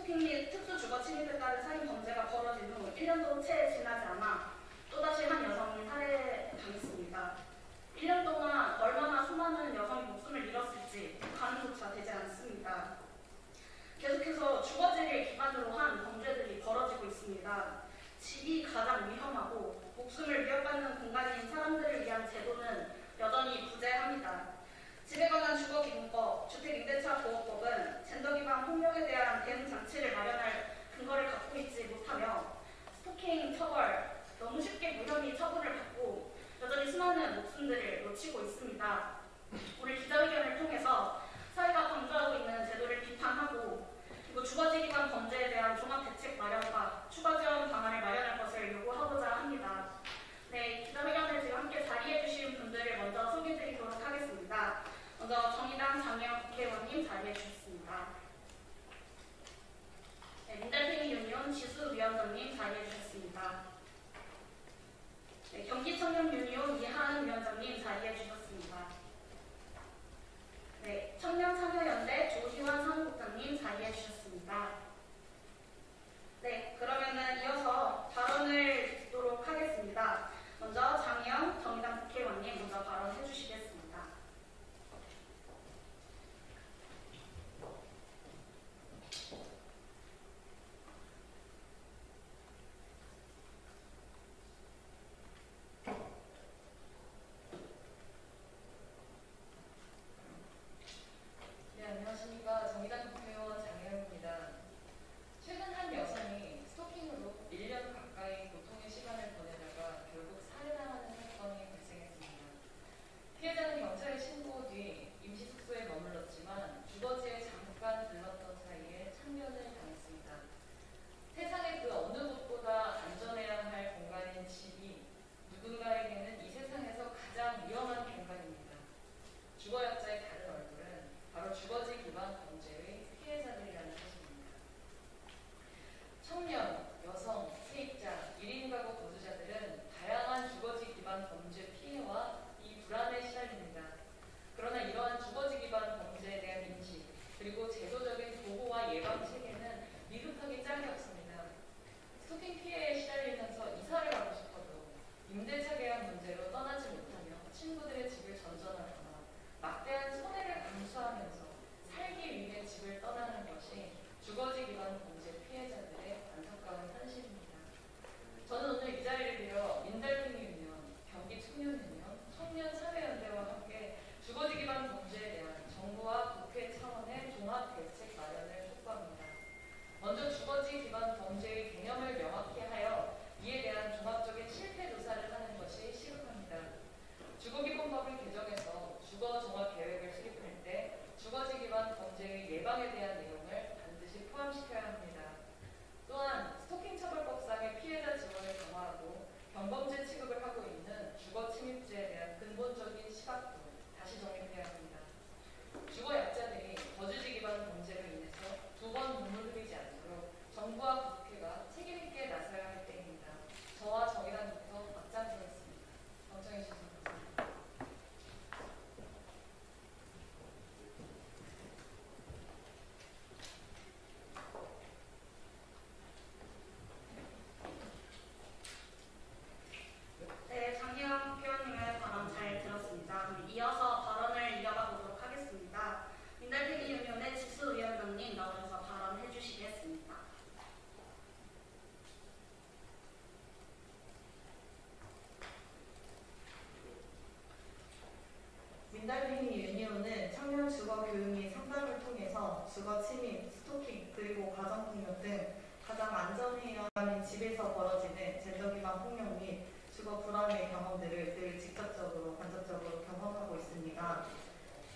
스토킹 및 특수 주거 침입에 따른 살인 범죄가 벌어진 후 1년도 채 지나지 않아 또다시 한 여성이 살해당했습니다. 1년 동안 얼마나 수많은 여성이 목숨을 잃었을지 가늠조차 되지 않습니다. 계속해서 주거지를 기반으로 한 범죄들이 벌어지고 있습니다. 집이 가장 위험하고 목숨을 위협받는 공간인 사람들을 위한 제도는 여전히 부재합니다. 집에 관한 주거기본법, 주택임대차 보호법은 젠더 기반 폭력에 대한 대응 장치를 마련할 근거를 갖고 있지 못하며 스토킹 처벌, 너무 쉽게 무혐의 처벌을 받고 여전히 수많은 목숨들을 놓치고 있습니다. 오늘 기자회견을 통해서 사회가 강조하고 있는 제도를 비판하고 그리고 주거지 기반 범죄에 대한 종합 대책 마련과 추가 지원 방안을 마련할 것을 요구하고자 합니다. 네, 기자회견을 지금 함께 자리해 주신 분들을 먼저 소개드리도록 하겠습니다. 먼저 정의당 장혜영 국회의원님 자리해 주셨습니다. 네, 민달팽이 유니온 지수위원장님 자리해 주셨습니다. 네, 경기청년유니온 이하은 위원장님 자리해 주셨습니다. 네, 청년참여연대 조희환 사무국장님 자리해 주셨습니다. 네, 그러면은 이어서 발언을 듣도록 하겠습니다. 먼저 장혜영 정의당 국회의원님 먼저 발언해 주시겠습니다. 네, 안녕하십니까. 정의당 국회의원 장혜영입니다. 최근 한 여성이 스토킹으로 1년 가까이 고통의 시간을 보내다가 결국 살해당하는 사건이 발생했습니다. 피해자는 경찰에 신고 뒤 임시 숙소에 머물렀지만 주거지에 잠깐 들렀던 사이에 참변을 당했습니다. 세상의 그 어느 곳보다 안전해야 할 공간인 집이 누군가에게는 이 세상에서 가장 위험한 공간입니다. 주거약자의 다른 얼굴은 바로 주거지 기반 범죄의 피해자들이라는 것입니다. 청년, 여성, 세입자, 1인 가구 거주자들은 다양한 주거지 기반 범죄 피해와 이 불안에 시달립니다. 그러나 이러한 주거지 기반 범죄에 대한 인식, 그리고 제도적인 보호와 예방 체계는 미흡하기 짝이 없습니다. 스토킹 피해에 시달리면서 이사를 가고 싶어도 임대차 계약 문제로 떠나지 못하며 친구들의 집을 전전하거나 막대한 손해를 감수하면서 살기 위해 집을 떠나는 것이 주거지 기반 범죄 피해자들의 안타까운 현실입니다. 저는 오늘 이 자리를 빌어 민달팽이 유니온, 경기청년유니온, 청년사회연대와 함께 주거지 기반 범죄에 대한 정부와 국회 차원의 종합 대책 마련을 촉구합니다. 먼저 주거지 기반 범죄의 개념을 명확히 하여 이에 대한 종합적인 실태 조사를 하는 것이 시급합니다. 주거기본법을 개정해서 주거종합계획을 수립할 때 주거지 기반 범죄의 예방에 대한 내용을 반드시 포함시켜야 합니다. 또한 스토킹 처벌법상의 피해자 지원을 강화하고 경범죄 취급을 하고 있는 주거침입죄에 대한 근본적인 시각도 다시 정립해야 합니다. 주거약자들이 거주지 기반 범죄로 인해서 두 번 눈물 흘리지 않도록 정부와 국회가 책임있게 나서야 할 때입니다. 저와 정의당부터 앞장서겠습니다. 경청해 주셔서 감사합니다. 네, 장혜영 국회의원님의 발언 잘 들었습니다. 이어서 발언을 이어가 보도록 하겠습니다. 민달팽이 유니온의 지수위원장님 나오셔서 발언해 주시겠습니다. 민달팽이 유니온은 청년 주거 교육 및 상담을 통해서 주거 침입, 스토킹, 그리고 가정폭력 등 가장 안전해야 하는 집에서 벌어지는 젠더 기반 폭력 및 주거 불안의 경험들을 늘 직접적으로, 간접적으로 경험하고 있습니다.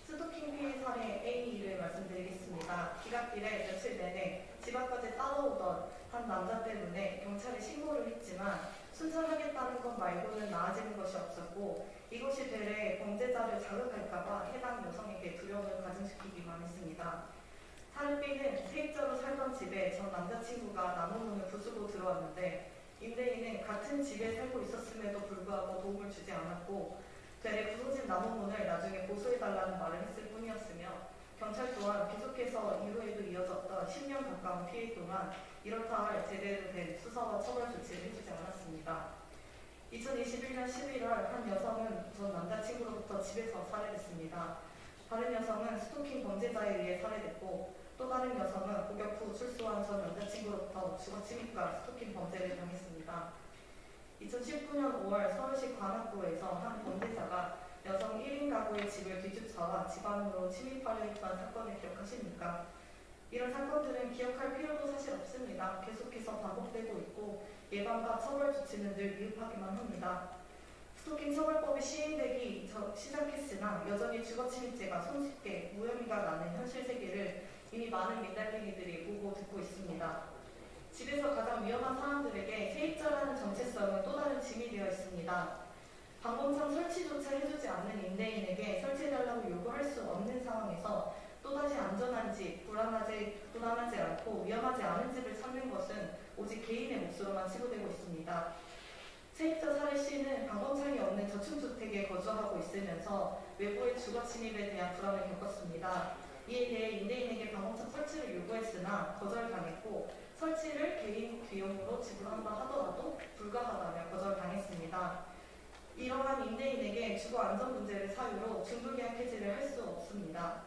스토킹 피해 사례 A를 말씀드리겠습니다. 기갓길에 며칠 내내 집 앞까지 따라오던 한 남자 때문에 경찰에 신고를 했지만 순찰하겠다는 것 말고는 나아지는 것이 없었고 이것이 되레 범죄자를 자극할까봐 해당 여성에게 두려움을 가중시키기만 했습니다. 사례 B는 세입자로 살던 집에 전 남자친구가 나무문을 부수고 들어왔는데 임대인은 같은 집에 살고 있었음에도 불구하고 도움을 주지 않았고 되레 부서진 나무문을 나중에 보수해달라는 말을 했을 뿐이었으며 경찰 또한 계속해서 이후에도 이어졌던 10년 가까운 피해 동안 이렇다 할 제대로 된 수사와 처벌 조치를 해주지 않았습니다. 2021년 11월 한 여성은 전 남자친구로부터 집에서 살해됐습니다. 다른 여성은 스토킹 범죄자에 의해 살해됐고 또 다른 여성은 복역 후 출소한 전 남자친구로부터 주거침입과 스토킹 범죄를 당했습니다. 2019년 5월 서울시 관악구에서 한 범죄자가 여성 1인 가구의 집을 뒤쫓아와 집 안으로 침입하려 했던 사건을 기억하십니까? 이런 사건들은 기억할 필요도 사실 없습니다. 계속해서 반복되고 있고 예방과 처벌 조치는 늘 미흡하기만 합니다. 스토킹 처벌법이 시행되기 시작했으나 여전히 주거침입죄가 손쉽게 무혐의가 나는 현실 세계를 이미 많은 민달팽이들이 보고 듣고 있습니다. 집에서 가장 위험한 사람들에게 세입자라는 정체성은 또 다른 짐이 되어 있습니다. 방범상 설치조차 해주지 않는 임대인에게 설치해달라고 요구할 수 없는 상황에서 또다시 안전한 집, 불안하지 않고 위험하지 않은 집을 찾는 것은 오직 개인의 몫으로만 치부되고 있습니다. 세입자 살해 씨는 방범창이 없는 저층주택에 거주하고 있으면서 외부의 주거 침입에 대한 불안을 겪었습니다. 이에 대해 임대인에게 방범창 설치를 요구했으나 거절당했고 설치를 개인 비용으로 지불한다 하더라도 불가하다며 거절당했습니다. 이러한 임대인에게 주거 안전 문제를 사유로 중도계약 해지를 할 수 없습니다.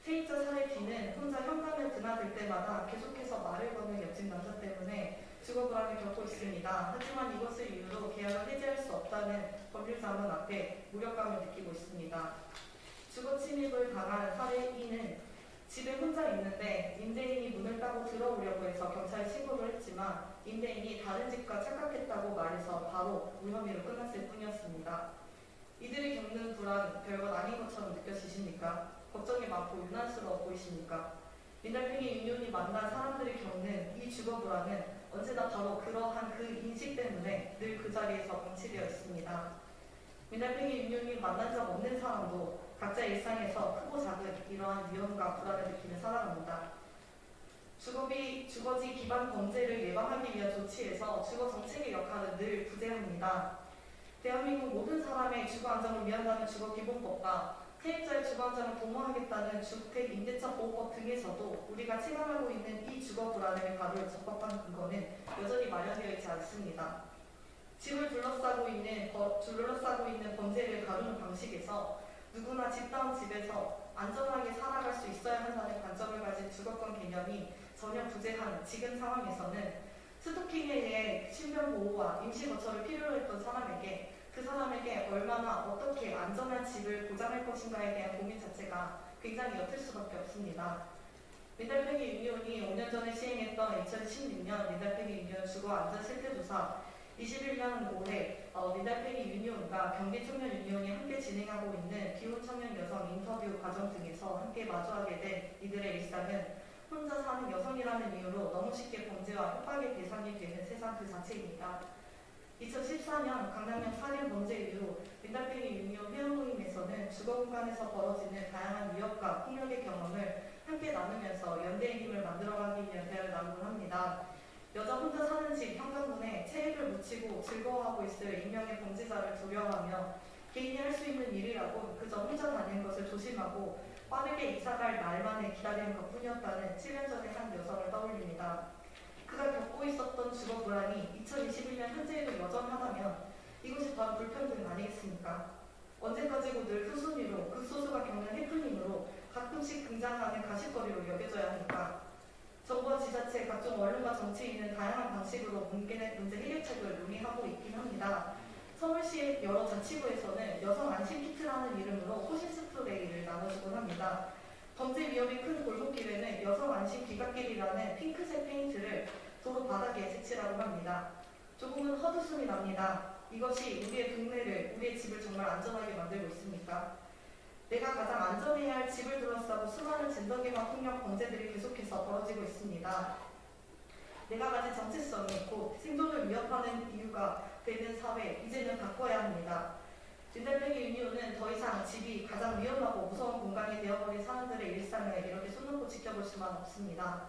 세입자 살해 뒤는 혼자 현관을 드나들 때마다 계속해서 말을 거는 옆집 남자 때문에 주거 불안을 겪고 있습니다. 하지만 이것을 이유로 계약을 해지할 수 없다는 법률자문 앞에 무력감을 느끼고 있습니다. 주거 침입을 당한 살해인은 집에 혼자 있는데 임대인이 문을 따고 들어오려고 해서 경찰에 신고를 했지만 임대인이 다른 집과 착각했다고 말해서 바로 무혐의로 끝났을 뿐이었습니다. 이들이 겪는 불안 별것 아닌 것처럼 느껴지십니까? 걱정이 많고 유난스러워 보이십니까? 민달팽이 유년이 만난 사람들이 겪는 이 주거 불안은 언제나 바로 그러한 그 인식 때문에 늘 그 자리에서 방치되어 있습니다. 민달팽이 유년이 만난 적 없는 사람도 각자 일상에서 크고 작은 이러한 위험과 불안을 느끼며 살아갑니다. 주거지 기반 범죄를 예방하기 위한 조치에서 주거 정책의 역할은 늘 부재합니다. 대한민국 모든 사람의 주거 안정을 위한다는 주거기본법과 세입자의 주거 안정을 도모하겠다는 주택임대차 보호법 등에서도 우리가 체감하고 있는 이 주거 불안을 가를 적법한 근거는 여전히 마련되어 있지 않습니다. 집을 둘러싸고 있는 범죄를 다루는 방식에서 누구나 집다운 집에서 안전하게 살아갈 수 있어야 한다는 관점을 가진 주거권 개념이 전혀 부재한 지금 상황에서는 스토킹에 의해 신변 보호와 임시 거처를 필요로 했던 사람에게 그 사람에게 얼마나 어떻게 안전한 집을 보장할 것인가에 대한 고민 자체가 굉장히 옅을 수밖에 없습니다. 민달팽이 유니온이 5년 전에 시행했던 2016년 민달팽이 유니온 주거 안전 실태조사 21년 올해 민달팽이 유니온과 경기청년 유니온이 함께 진행하고 있는 기혼청년 여성 인터뷰 과정 등에서 함께 마주하게 된 이들의 일상은 혼자 사는 여성이라는 이유로 너무 쉽게 범죄와 협박의 대상이 되는 세상 그 자체입니다. 2014년 강남역 살인 범죄 이후 민달팽이 유니온 회원 모임에서는 주거 공간에서 벌어지는 다양한 위협과 폭력의 경험을 함께 나누면서 연대의 힘을 만들어가기 위한 대화를 나누곤 합니다. 여자 혼자 사는 집 현관문에 체액을 묻히고 즐거워하고 있을 익명의 범죄자를 두려워하며 개인이 할 수 있는 일이라고 그저 혼자 다니는 것을 조심하고 빠르게 이사갈 날만을 기다리는 것뿐이었다는 7년 전의 한 여성을 떠올립니다. 그가 겪고 있었던 주거 불안이 2021년 현재에도 여전하다면 이것이 바로 불평등 아니겠습니까? 언제까지고 늘 후순위로 극소수가 겪는 해프닝으로 가끔씩 등장하는 가십거리로 여겨져야 하니까 정부와 지자체, 각종 언론과 정치인은 다양한 방식으로 문제 해결책을 논의하고 있긴 합니다. 서울시의 여러 자치구에서는 여성 안심키트라는 이름으로 호신 스프레이를 나눠주곤 합니다. 범죄 위험이 큰 골목길에는 여성 안심 귀갓길이라는 핑크색 페인트를 도로 바닥에 색칠하고 합니다. 조금은 헛웃음이 납니다. 이것이 우리의 동네를, 우리의 집을 정말 안전하게 만들고 있습니까? 내가 가장 안전해야 할 집을 둘러싸고 수많은 젠더 기반 폭력 범죄들이 계속해서 벌어지고 있습니다. 내가 가진 정체성이 곧 생존을 위협하는 이유가 되는 사회, 이제는 바꿔야 합니다. 민달팽이 유니온은 더 이상 집이 가장 위험하고 무서운 공간이 되어버린 사람들의 일상을 이렇게 손 놓고 지켜볼 수만 없습니다.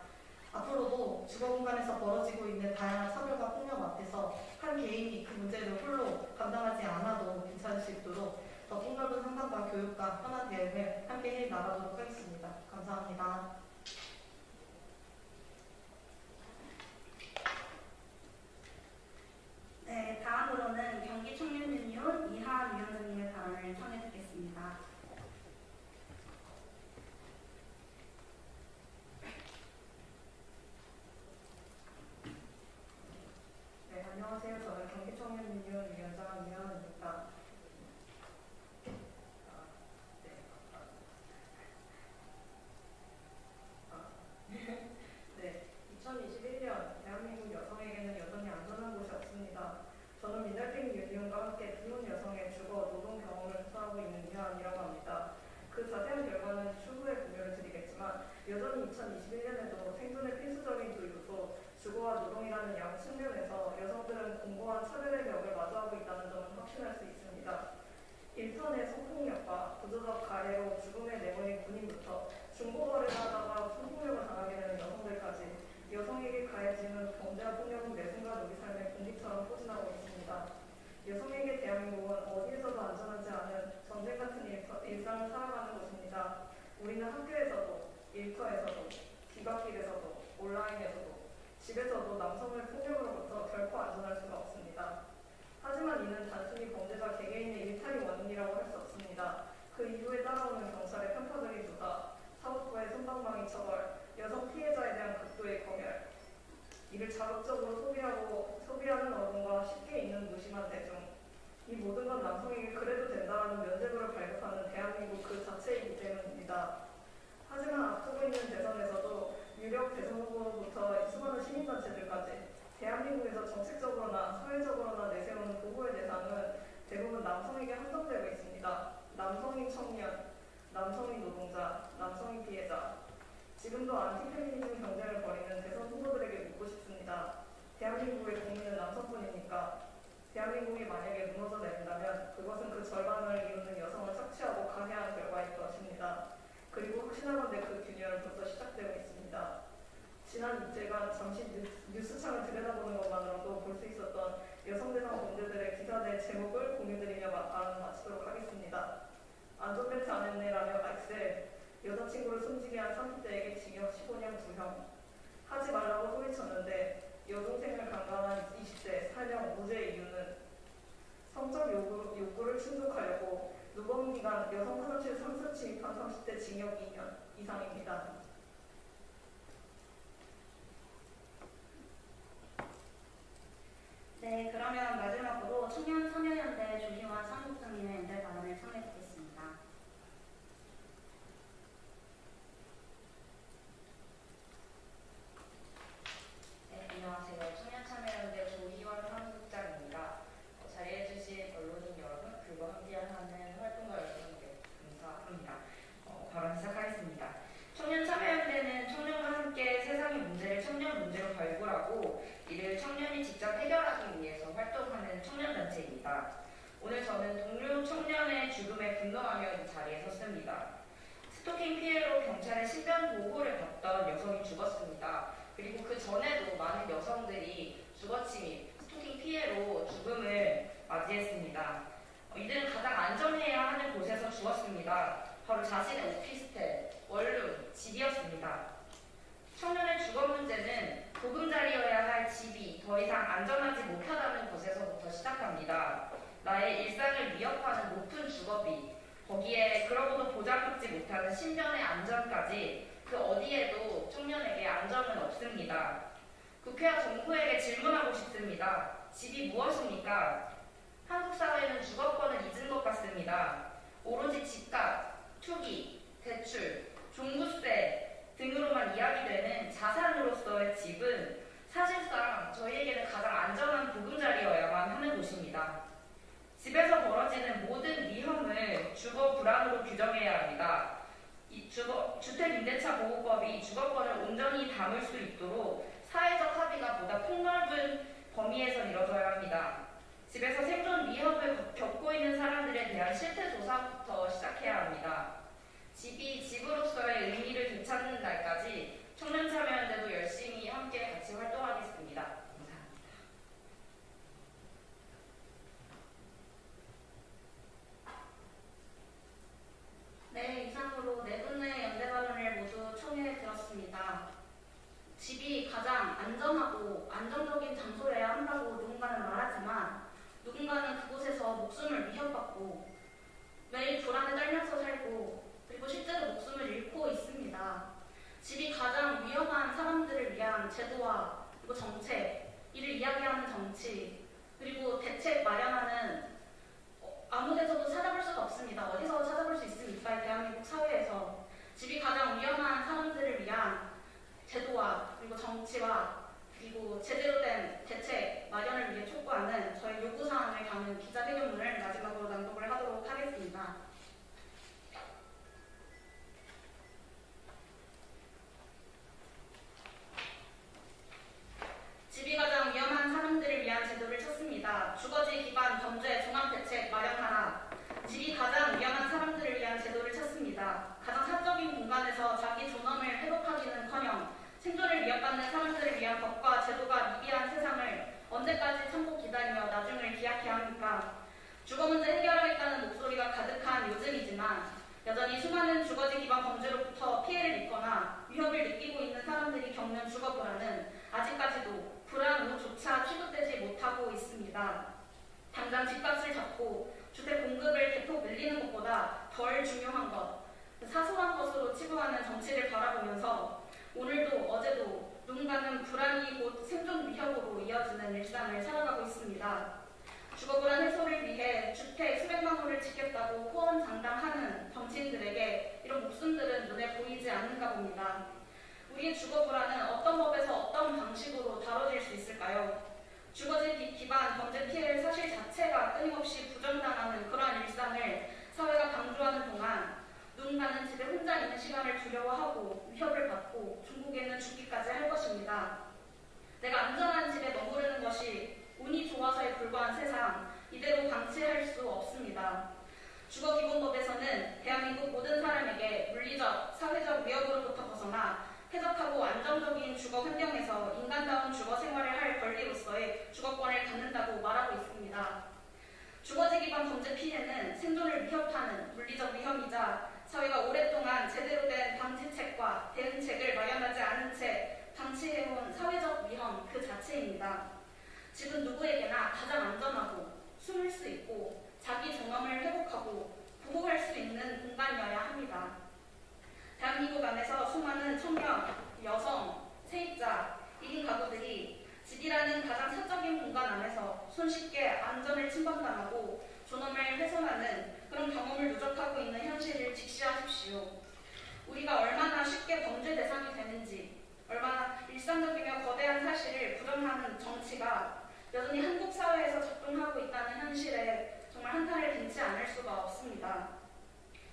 앞으로도 주거 공간에서 벌어지고 있는 다양한 차별과 폭력 앞에서 한 개인이 그 문제를 홀로 감당하지 않아도 괜찮을 수 있도록 더 폭넓은 상담과 교육과 편한 대응을 함께 해 나가도록 하겠습니다. 감사합니다. 네, 다음으로는 경기청년유니온 이하 위원장님의 발언을 청해 듣겠습니다. 네, 안녕하세요. 저는 경기청년유니온 위원장 이현입니다. 네, 2021년 대한민국 여성에게는 여전히 안전한 곳이 없습니다. 저는 민달팽이 유니온과 함께 비혼 여성의 주거, 노동 경험을 조사하고 있는 이하은이라고 합니다. 그 자세한 결과는 추후에 공유를 드리겠지만 여전히 2021년에도 생존의 필수적인 두 요소, 주거와 노동이라는 양 측면에서 여성들은 공고한 차별의 벽을 마주하고 있다는 점을 확신할 수 있습니다. 일선의 성폭력과 구조적 가해로 죽음에 내몰린 군인부터 중고거래를 하다가 성폭력을 당하게 되는 여성들까지 여성에게 가해지는 범죄와 폭력은 매 순간 우리 삶의 공기처럼 포진하고 있습니다. 여성에게 대한민국은 어디에서도 안전하지 않은 전쟁 같은 일상을 살아가는 곳입니다. 우리는 학교에서도, 일터에서도, 귀갓길에서도, 온라인에서도, 집에서도 남성의 폭력으로부터 결코 안전할 수가 없습니다. 하지만 이는 단순히 범죄자 개개인의 일탈이 원인이라고 할 수 없습니다. 그 이후에 따라오는 경찰의 편파적인 조사, 사법부의 솜방망이 처벌, 여성 피해자에 대한 극도의 검열, 이를 자극적으로 소비하는 어른과 쉽게 있는 무심한 대중, 이 모든 건 남성에게 그래도 된다라는 면죄부를 발급하는 대한민국 그 자체이기 때문입니다. 하지만 앞두고 있는 대선에서도 유력 대선 후보부터 수많은 시민단체들까지 대한민국에서 정책적으로나 사회적으로나 내세우는 보호의 대상은 대부분 남성에게 한정되고 있습니다. 남성인 청년, 남성인 노동자, 남성인 피해자. 지금도 안티페미니즘 경쟁을 벌이는 대선 후보들에게 묻고 싶습니다. 대한민국의 국민은 남성뿐입니까? 대한민국이 만약에 무너져 내린다면 그것은 그 절반을 이루는 여성을 착취하고 가해한 결과일 것입니다. 그리고 확신하건대 그 균열은 벌써 시작되고 있습니다. 지난 이틀간 잠시 뉴스창을 들여다보는 것만으로도 볼 수 있었던 여성 대상 범죄들의 기사들의 제목을 공유드리며 발언을 마치도록 하겠습니다. 안전벨트 안 했네라며 엑셀, 여자친구를 숨지게 한 30대에게 징역 15년 구형, 하지 말라고 소리쳤는데 여동생을 강간한 20대 사형 무죄 이유는 성적 욕구를 충족하려고 누범기간 여성 화장실 상습 침입한 30대 징역 2년 이상입니다. 네, 그러면 마지막으로 청년 참여연대 조희원 사무국장님의 연대 발언을 청해 듣겠습니다. 네, 안녕하세요. 청년참여연대 조희원 사무국장입니다. 자리해주신 언론인 여러분, 그리고 함께하는 활동가 여러분께 감사합니다. 발언 시작하겠습니다. 청년참여연대는 청년과 함께 세상의 문제를 청년 문제로 발굴하고 이를 청년이 직접 해결하기 위해서 활동하는 청년단체입니다. 오늘 저는 동료 청년의 죽음에 분노하며 이 자리에 섰습니다. 스토킹 피해로 경찰의 신변 보호를 받던 여성이 죽었습니다. 그리고 그 전에도 많은 여성들이 주거침입, 스토킹 피해로 죽음을 맞이했습니다. 이들은 가장 안전해야 하는 곳에서 죽었습니다. 바로 자신의 오피스텔, 원룸, 집이었습니다. 청년의 주거 문제는 보금자리여야 할 집이 더 이상 안전하지 못하다는 것에서부터 시작합니다. 나의 일상을 위협하는 높은 주거비, 거기에 그러고도 보장받지 못하는 신변의 안전까지 그 어디에도 청년에게 안전은 없습니다. 국회와 정부에게 질문하고 싶습니다. 집이 무엇입니까? 한국 사회는 주거권을 잊은 것 같습니다. 오로지 집값, 투기, 대출, 종부세 등으로만 이야기되는 자산으로서의 집은 사실상 저희에게는 가장 안전한 보금자리여야만 하는 곳입니다. 집에서 벌어지는 모든 위험을 주거 불안으로 규정해야 합니다. 주택임대차보호법이 주거권을 온전히 담을 수 있도록 사회적 합의가 보다 폭넓은 범위에서 이뤄져야 합니다. 집에서 생존 위협을 겪고 있는 사람들에 대한 실태 조사부터 시작해야 합니다. 집이 집으로서의 의미를 되찾는 날까지 청년참여연대도 열심히 함께 같이 활동하겠습니다. 감사합니다. 네, 이상으로 네 분의 연대 발언을 모두 있습니다. 주거지 기반 범죄 종합대책 마련하라. 집이 가장 위험한 사람들을 위한 제도를 찾습니다. 가장 사적인 공간에서 자기 존엄을 회복하기는커녕 생존을 위협받는 사람들을 위한 법과 제도가 미비한 세상을 언제까지 참고 기다리며 나중을 기약해야 합니까? 주거 문제 해결하겠다는 목소리가 가득한 요즘이지만 여전히 수많은 주거지 기반 범죄로부터 피해를 입거나 위협을 느끼고 있는 사람들이 겪는 주거 불안은 아직까지도 불안으로조차 취급되지 못하고 있습니다. 당장 집값을 잡고 주택 공급을 대폭 늘리는 것보다 덜 중요한 것, 사소한 것으로 치부하는 정치를 바라보면서 오늘도 어제도 누군가는 불안이 곧 생존 위협으로 이어지는 일상을 살아가고 있습니다. 주거 불안 해소를 위해 주택 수백만 호를 지켰다고 호언장담하는 정치인들에게 이런 목숨들은 눈에 보이지 않는가 봅니다. 우리의 주거 불안은 어떤 법에서 어떤 방식으로 다뤄질 수 있을까요? 주거지 기반 범죄 피해의 사실 자체가 끊임없이 부정당하는 그러한 일상을 사회가 강조하는 동안 누군가는 집에 혼자 있는 시간을 두려워하고 위협을 받고 중국에는 죽기까지 할 것입니다. 내가 안전한 집에 머무르는 것이 운이 좋아서에 불과한 세상, 이대로 방치할 수 없습니다. 주거기본법에서는 대한민국 모든 사람에게 물리적, 사회적 위협으로부터 벗어나 쾌적하고 안정적인 주거 환경에서 인간다운 주거 생활을 할 권리로서의 주거권을 갖는다고 말하고 있습니다. 주거지 기반 범죄 피해는 생존을 위협하는 물리적 위험이자 사회가 오랫동안 제대로 된 방지책과 대응책을 마련하지 않은 채 방치해온 사회적 위험 그 자체입니다. 집은 누구에게나 가장 안전하고 숨을 수 있고 자기 존엄을 회복하고 보호할 수 있는 공간이어야 합니다. 대한민국 안에서 수많은 청년, 여성, 세입자, 1인 가구들이 집이라는 가장 사적인 공간 안에서 손쉽게 안전을 침범당하고 존엄을 훼손하는 그런 경험을 누적하고 있는 현실을 직시하십시오. 우리가 얼마나 쉽게 범죄 대상이 되는지, 얼마나 일상적이며 거대한 사실을 부정하는 정치가 여전히 한국 사회에서 작동하고 있다는 현실에 정말 한탄을 금치 않을 수가 없습니다.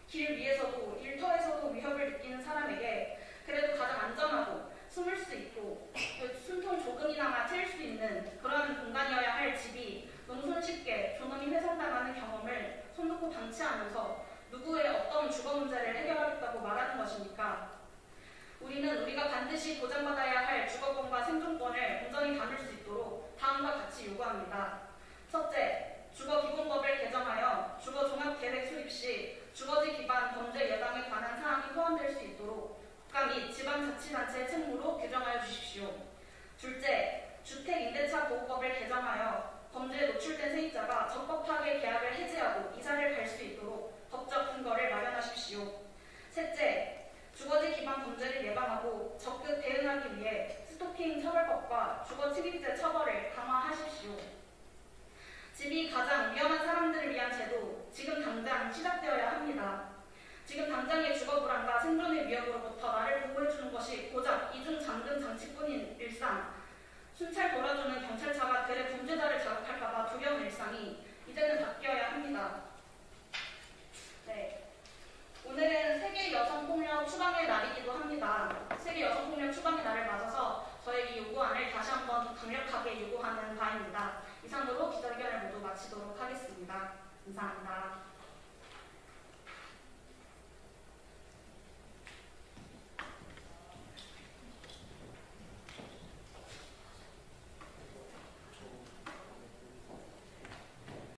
길 위에서도 일터에서도 위협을 느끼는 사람에게 그래도 가장 안전하고 숨을 수 있고 숨통 조금이나마 트일 수 있는 그런 공간이어야 할 집이 너무 손쉽게 존엄이 훼손당하는 경험을 손 놓고 방치하면서 누구의 어떤 주거 문제를 해결하겠다고 말하는 것입니까? 우리는 우리가 반드시 보장받아야 할 주거권과 생존권을 온전히 담을 수 있도록 다음과 같이 요구합니다. 첫째, 주거기본법을 개정하여 주거종합계획 수립 시 주거지 기반 범죄 예방에 관한 사항이 포함될 수 있도록 국가 및 지방자치단체의 책무로 규정하여 주십시오. 둘째, 주택임대차보호법을 개정하여 범죄에 노출된 세입자가 적법하게 계약을 해지하고 이사를 갈 수 있도록 법적 근거를 마련하십시오. 셋째, 주거지 기반 범죄를 예방하고 적극 대응하기 위해 스토킹 처벌법과 주거 침입죄 처벌을 강화하십시오. 집이 가장 위험한 사람들을 위한 제도, 지금 당장 시작되어야 합니다. 지금 당장의 주거 불안과 생존의 위협으로부터 나를 보호해주는 것이 고작 이중 잠금 장치뿐인 일상, 순찰 돌아주는 경찰차가 되레 범죄자를 자극할까봐 두려운 일상이 이제는 바뀌어야 합니다. 네. 오늘은 세계 여성폭력 추방의 날이기도 합니다. 세계 여성폭력 추방의 날을 맞아서 저의 이 요구안을 다시 한번 강력하게 요구하는 바입니다. 이상으로 기자회견을 모두 마치도록 하겠습니다. 감사합니다.